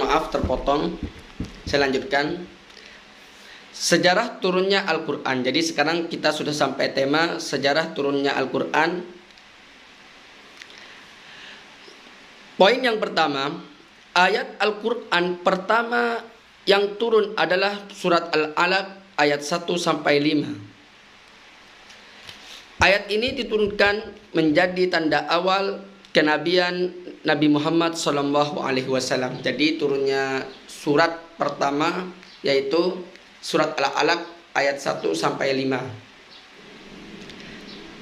maaf terpotong. Saya lanjutkan. Sejarah turunnya Al-Quran. Jadi sekarang kita sudah sampai tema sejarah turunnya Al-Quran. Poin yang pertama, ayat Al-Quran pertama yang turun adalah surat Al-Alaq ayat 1 sampai 5. Ayat ini diturunkan menjadi tanda awal kenabian Nabi Muhammad SAW. Jadi turunnya surat pertama yaitu surat Al-Alaq ayat 1 sampai 5.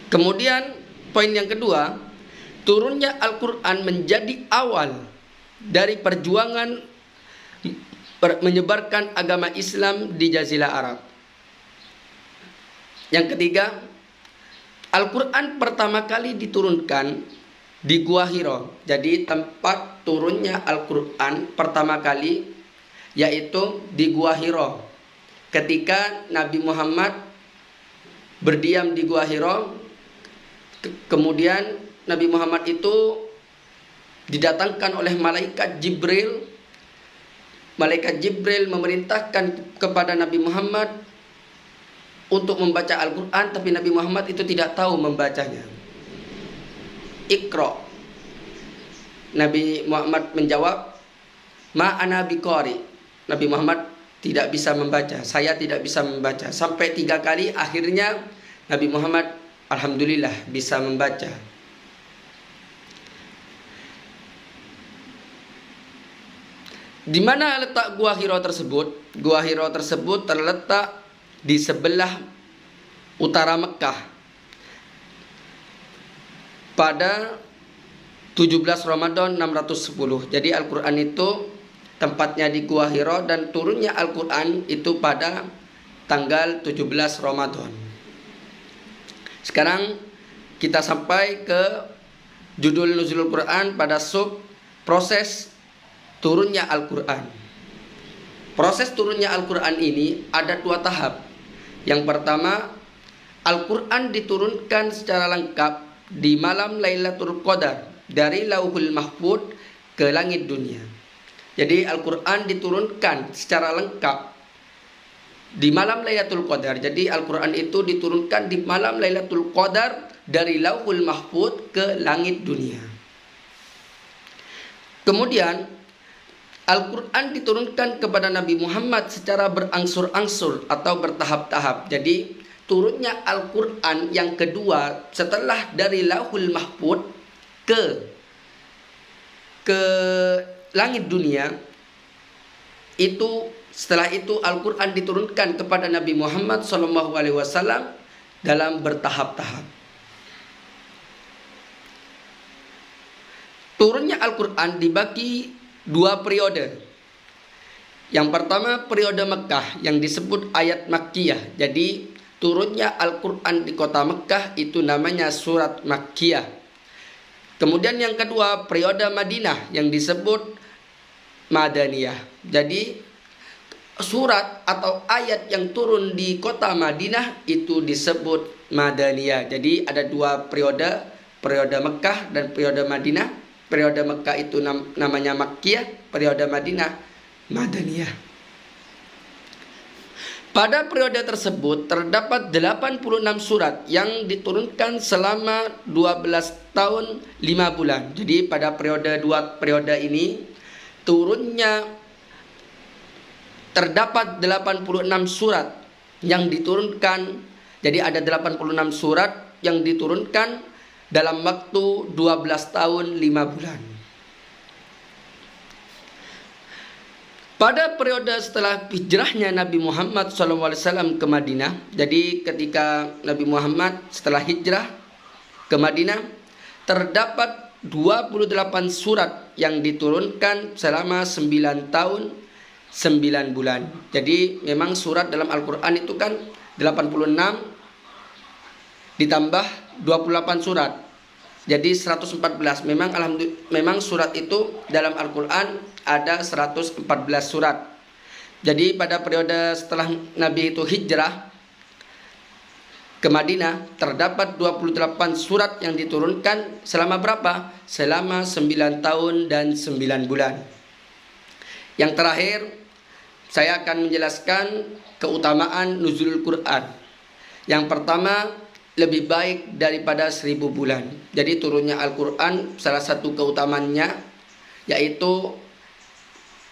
Kemudian poin yang kedua, turunnya Al-Quran menjadi awal dari perjuangan menyebarkan agama Islam di Jazirah Arab. Yang ketiga, Al-Quran pertama kali diturunkan di Gua Hiro. Jadi tempat turunnya Al-Quran pertama kali yaitu di Gua Hiro. Ketika Nabi Muhammad berdiam di Gua Hiro, kemudian Nabi Muhammad itu didatangkan oleh malaikat Jibril. Malaikat Jibril memerintahkan kepada Nabi Muhammad untuk membaca Al-Quran, tapi Nabi Muhammad itu tidak tahu membacanya. Iqra. Nabi Muhammad menjawab, ma ana biqari. Nabi Muhammad tidak bisa membaca, saya tidak bisa membaca. Sampai 3 kali akhirnya Nabi Muhammad alhamdulillah bisa membaca. Di mana letak Gua Hiro tersebut? Gua Hiro tersebut terletak di sebelah utara Mekah pada 17 Ramadan 610. Jadi Al-Quran itu tempatnya di Gua Hiro dan turunnya Al-Quran itu pada tanggal 17 Ramadan. Sekarang kita sampai ke judul Nuzulul Quran pada sub proses turunnya Al-Quran. Proses turunnya Al-Quran ini ada 2 tahap. Yang pertama, Al-Quran diturunkan secara lengkap di malam Lailatul Qadar dari Lauhul Mahfuz ke langit dunia. Jadi Al-Quran diturunkan secara lengkap di malam Lailatul Qadar. Jadi Al-Quran itu diturunkan di malam Lailatul Qadar dari Lauhul Mahfuz ke langit dunia. Kemudian Al-Quran diturunkan kepada Nabi Muhammad secara berangsur-angsur atau bertahap-tahap. Jadi turunnya Al-Quran yang kedua setelah dari Lauhul Mahfuz ke langit dunia, itu setelah itu Al-Quran diturunkan kepada Nabi Muhammad SAW dalam bertahap-tahap. Turunnya Al-Quran dibagi 2 periode. Yang pertama periode Mekah yang disebut ayat Makkiyah. Jadi turunnya Al-Quran di kota Mekah itu namanya surat Makkiyah. Kemudian yang kedua periode Madinah yang disebut Madaniyah. Jadi surat atau ayat yang turun di kota Madinah itu disebut Madaniyah. Jadi ada 2 periode, periode Mekah dan periode Madinah. Periode Mekah itu namanya Makkiyah, periode Madinah Madaniyah. Pada periode tersebut terdapat 86 surat yang diturunkan selama 12 tahun 5 bulan. Jadi pada periode 2 periode ini turunnya terdapat 86 surat yang diturunkan. Jadi ada 86 surat yang diturunkan dalam waktu 12 tahun 5 bulan. Pada periode setelah hijrahnya Nabi Muhammad SAW ke Madinah, jadi ketika Nabi Muhammad setelah hijrah ke Madinah, terdapat 28 surat yang diturunkan selama 9 tahun 9 bulan. Jadi memang surat dalam Al-Quran itu kan 86 ditambah 28 surat. Jadi 114. Memang surat itu dalam Al-Quran ada 114 surat. Jadi pada periode setelah Nabi itu hijrah ke Madinah terdapat 28 surat yang diturunkan selama berapa? Selama 9 tahun dan 9 bulan. Yang terakhir, saya akan menjelaskan keutamaan nuzulul Quran. Yang pertama, lebih baik daripada 1000 bulan. Jadi turunnya Al-Quran, salah satu keutamaannya yaitu,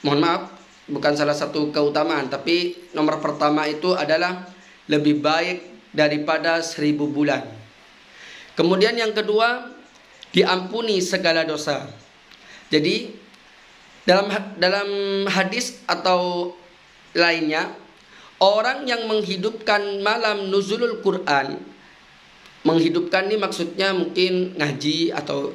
mohon maaf, bukan salah satu keutamaan, tapi nomor pertama itu adalah lebih baik daripada 1000 bulan. Kemudian yang kedua, diampuni segala dosa. Jadi dalam hadis atau lainnya, orang yang menghidupkan malam nuzulul Quran, menghidupkan ini maksudnya mungkin ngaji atau